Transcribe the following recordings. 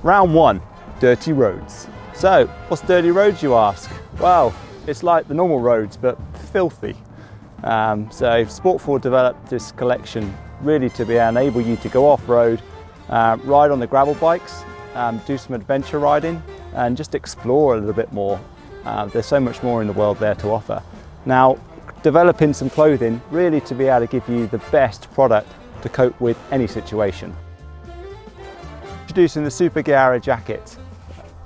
Round one, dirty roads. So, what's dirty roads, you ask? Well, it's like the normal roads, but filthy. So Sportful developed this collection really to enable you to go off-road, ride on the gravel bikes, do some adventure riding, and just explore a little bit more. There's so much more in the world there to offer. Now, developing some clothing really to be able to give you the best product to cope with any situation. Introducing the Supergiara Jacket.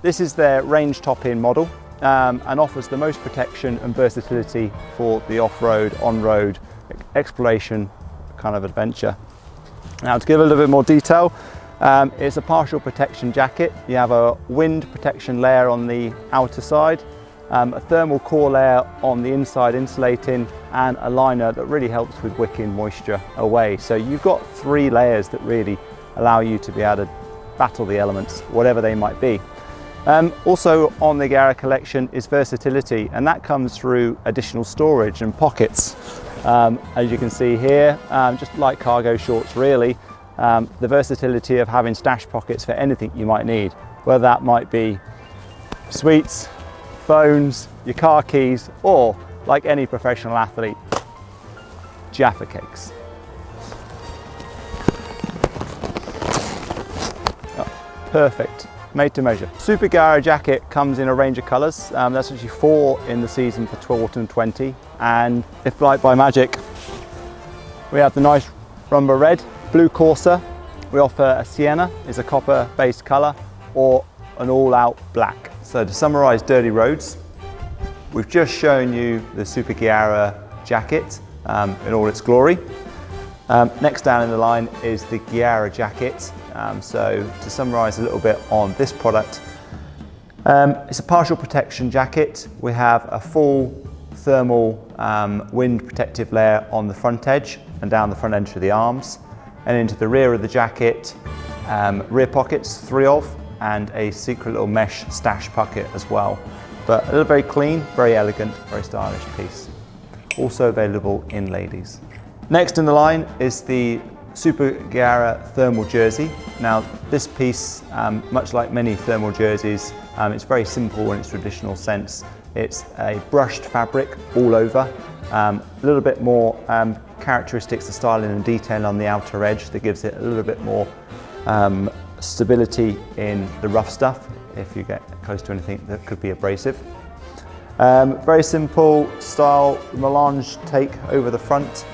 This is their range top-in model and offers the most protection and versatility for the off-road, on-road, exploration kind of adventure. Now, to give a little bit more detail, it's a partial protection jacket. You have a wind protection layer on the outer side, a thermal core layer on the inside insulating, and a liner that really helps with wicking moisture away. So you've got 3 layers that really allow you to be able to battle the elements, whatever they might be. Also on the Giara collection is versatility, and that comes through additional storage and pockets. As you can see here, just like cargo shorts really, the versatility of having stash pockets for anything you might need, whether that might be sweets, phones, your car keys, or like any professional athlete, Jaffa cakes. Oh, perfect. Made to measure. Supergiara Jacket comes in a range of colours. That's actually 4 in the season for autumn 20. And if like by magic, we have the nice rumber red, blue Corsa. We offer a sienna, is a copper based colour, or an all out black. So to summarise dirty roads, we've just shown you the Supergiara Jacket in all its glory. Next down in the line is the Giara Jacket. So to summarise a little bit on this product, it's a partial protection jacket. We have a full thermal wind protective layer on the front edge and down the front edge of the arms, and into the rear of the jacket, rear pockets, 3 of, and a secret little mesh stash pocket as well. But a little very clean, very elegant, very stylish piece. Also available in ladies. Next in the line is the Supergiara thermal jersey. Now this piece, much like many thermal jerseys, it's very simple in its traditional sense. It's a brushed fabric all over, a little bit more characteristics of styling and detail on the outer edge that gives it a little bit more stability in the rough stuff if you get close to anything that could be abrasive. Very simple style melange take over the front,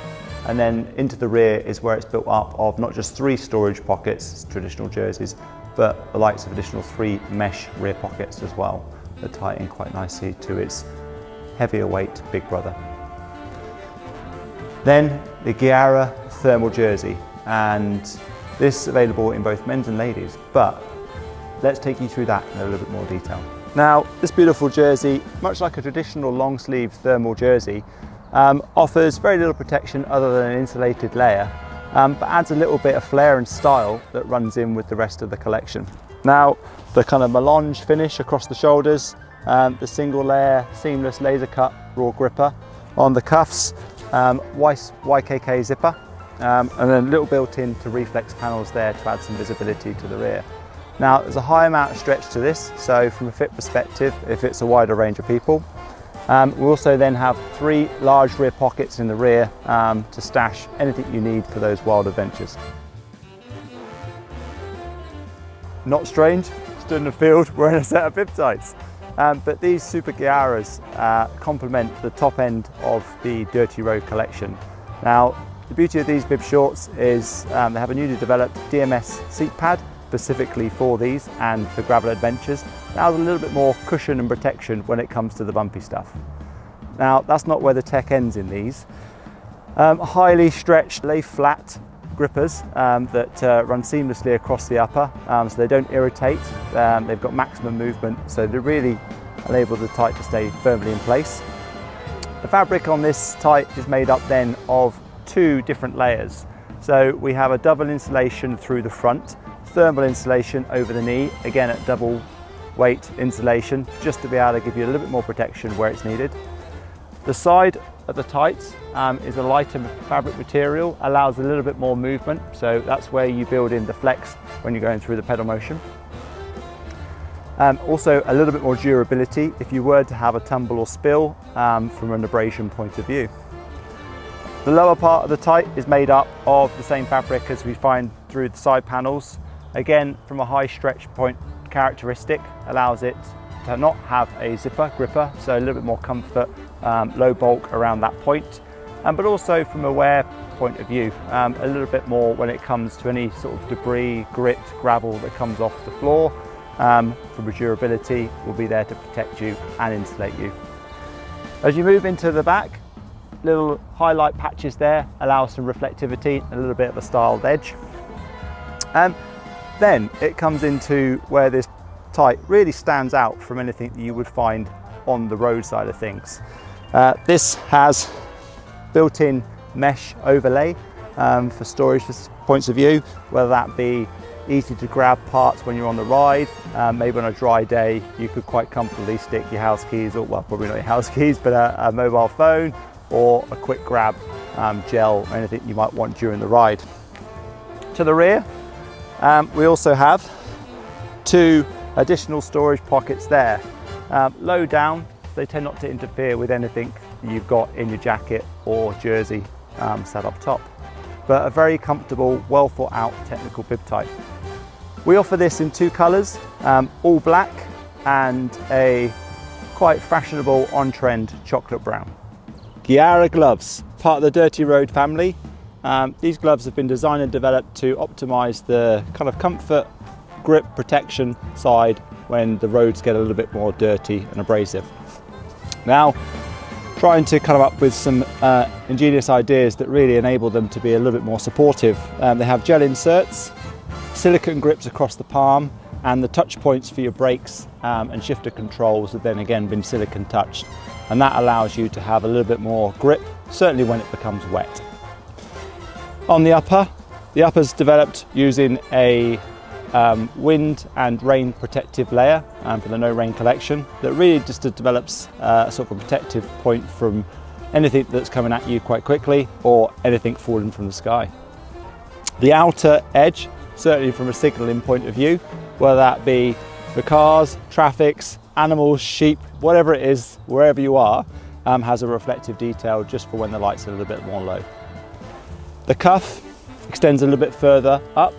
and then into the rear is where it's built up of not just 3 storage pockets, traditional jerseys, but the likes of additional 3 mesh rear pockets as well that tie in quite nicely to its heavier weight big brother. Then the Giara thermal jersey, and this is available in both men's and ladies, but let's take you through that in a little bit more detail. Now, this beautiful jersey, much like a traditional long sleeve thermal jersey, offers very little protection other than an insulated layer, but adds a little bit of flair and style that runs in with the rest of the collection. Now, the kind of melange finish across the shoulders, the single layer seamless laser cut raw gripper on the cuffs, YKK zipper, and then little built-in to reflex panels there to add some visibility to the rear. Now, there's a high amount of stretch to this, so from a fit perspective, it fits a wider range of people. We also then have 3 large rear pockets in the rear to stash anything you need for those wild adventures. Not strange, stood in the field wearing a set of Bibstights. But these Supergiaras complement the top end of the Dirty Road collection. Now, the beauty of these bib shorts is they have a newly developed DMS seat pad specifically for these and for gravel adventures. Now there's a little bit more cushion and protection when it comes to the bumpy stuff. Now that's not where the tech ends in these. Highly stretched, lay flat grippers that run seamlessly across the upper, so they don't irritate. They've got maximum movement, so they really enable the tight to stay firmly in place. The fabric on this tight is made up then of 2 different layers. So we have a double insulation through the front, thermal insulation over the knee, again at double weight insulation, just to be able to give you a little bit more protection where it's needed. The side of the tights is a lighter fabric material, allows a little bit more movement, so that's where you build in the flex when you're going through the pedal motion. Also a little bit more durability if you were to have a tumble or spill from an abrasion point of view. The lower part of the tight is made up of the same fabric as we find through the side panels. Again, from a high stretch point characteristic, allows it to not have a zipper gripper, so a little bit more comfort, low bulk around that point. But also from a wear point of view, a little bit more when it comes to any sort of debris, grit, gravel that comes off the floor. From a durability, will be there to protect you and insulate you. As you move into the back, little highlight patches there allow some reflectivity, a little bit of a styled edge. Then it comes into where this tight really stands out from anything that you would find on the road side of things. This has built-in mesh overlay for storage points of view, whether that be easy to grab parts when you're on the ride. Maybe on a dry day you could quite comfortably stick your house keys, or well, probably not your house keys, but a mobile phone or a quick grab gel or anything you might want during the ride. To the rear, we also have 2 additional storage pockets there. Low down, they tend not to interfere with anything you've got in your jacket or jersey sat up top. But a very comfortable, well thought out technical bib type. We offer this in 2 colours, all black and a quite fashionable on-trend chocolate brown. Giara Gloves, part of the Dirty Road family. These gloves have been designed and developed to optimise the kind of comfort, grip, protection side when the roads get a little bit more dirty and abrasive. Now, trying to come up with some ingenious ideas that really enable them to be a little bit more supportive. They have gel inserts, silicone grips across the palm, and the touch points for your brakes and shifter controls have then again been silicone touched, and that allows you to have a little bit more grip, certainly when it becomes wet. On the upper's developed using a wind and rain protective layer for the no rain collection that really just develops a sort of a protective point from anything that's coming at you quite quickly or anything falling from the sky. The outer edge, certainly from a signalling point of view, whether that be for cars, traffics, animals, sheep, whatever it is, wherever you are, has a reflective detail just for when the light's a little bit more low. The cuff extends a little bit further up,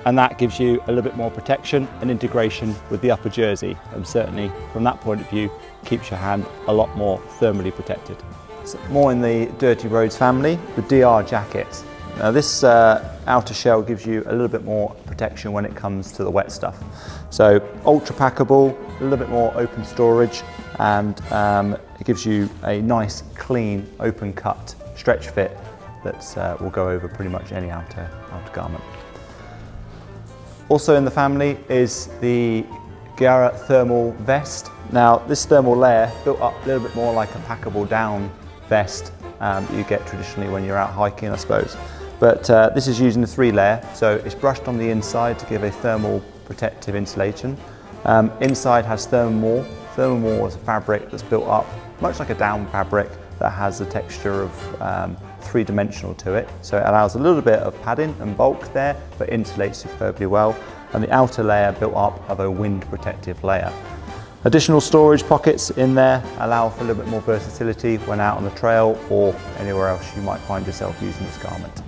and that gives you a little bit more protection and integration with the upper jersey, and certainly from that point of view keeps your hand a lot more thermally protected. So more in the Dirty Roads family, the Giara Jacket. Now this outer shell gives you a little bit more protection when it comes to the wet stuff. So ultra packable, a little bit more open storage, and it gives you a nice clean open cut stretch fit that will go over pretty much any outer garment. Also in the family is the Giara thermal vest. Now this thermal layer built up a little bit more like a packable down vest you get traditionally when you're out hiking, I suppose. But this is using a 3-layer, so it's brushed on the inside to give a thermal protective insulation. Inside has thermal. Thermal is a fabric that's built up much like a down fabric that has a texture of 3-dimensional to it, so it allows a little bit of padding and bulk there, but insulates superbly well. And the outer layer built up of a wind protective layer. Additional storage pockets in there allow for a little bit more versatility when out on the trail or anywhere else you might find yourself using this garment.